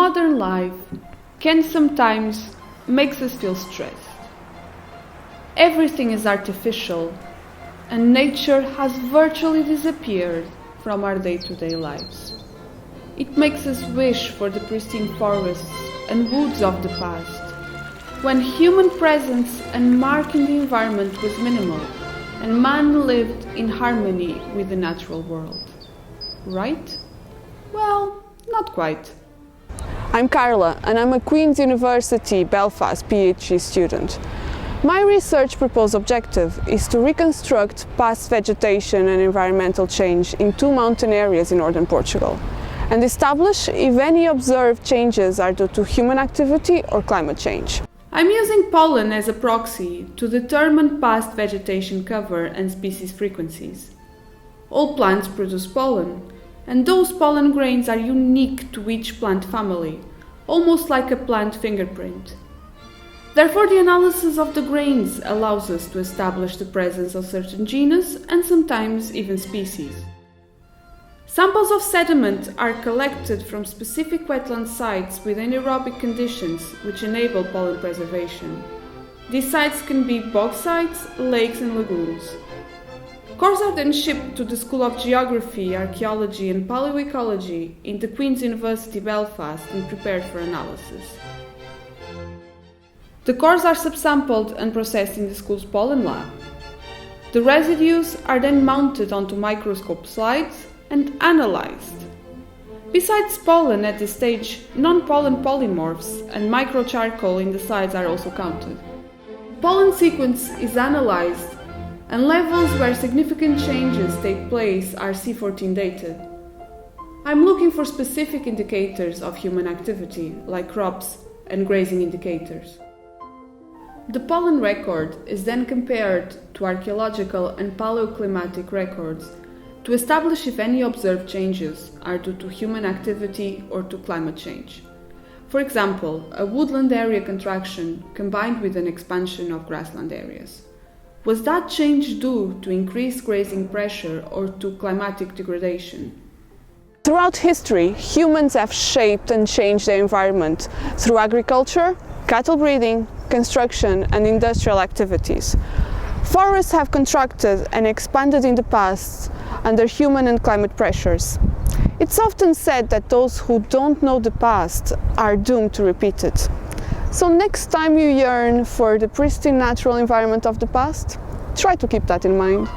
modern life can sometimes make us feel stressed. Everything is artificial, and nature has virtually disappeared from our day-to-day lives. It makes us wish for the pristine forests and woods of the past, when human presence and mark in the environment was minimal, and man lived in harmony with the natural world. Right? Well, not quite. I'm Carla, and I'm a Queen's University Belfast PhD student. My research proposed objective is to reconstruct past vegetation and environmental change in two mountain areas in northern Portugal, and establish if any observed changes are due to human activity or climate change. I'm using pollen as a proxy to determine past vegetation cover and species frequencies. All plants produce pollen, and those pollen grains are unique to each plant family, almost like a plant fingerprint. Therefore, the analysis of the grains allows us to establish the presence of certain genus and sometimes even species. Samples of sediment are collected from specific wetland sites with anaerobic conditions which enable pollen preservation. These sites can be bog sites, lakes and lagoons. Cores are then shipped to the School of Geography, Archaeology and Paleoecology in the Queen's University Belfast and prepared for analysis. The cores are subsampled and processed in the school's pollen lab. The residues are then mounted onto microscope slides and analyzed. Besides pollen at this stage, non-pollen polymorphs and microcharcoal in the slides are also counted. Pollen sequence is analyzed, and levels where significant changes take place are C14 dated. I'm looking for specific indicators of human activity, like crops and grazing indicators. The pollen record is then compared to archaeological and paleoclimatic records to establish if any observed changes are due to human activity or to climate change. For example, a woodland area contraction combined with an expansion of grassland areas. Was that change due to increased grazing pressure or to climatic degradation? Throughout history, humans have shaped and changed their environment through agriculture, cattle breeding, construction and industrial activities. Forests have contracted and expanded in the past under human and climate pressures. It's often said that those who don't know the past are doomed to repeat it. So next time you yearn for the pristine natural environment of the past, try to keep that in mind.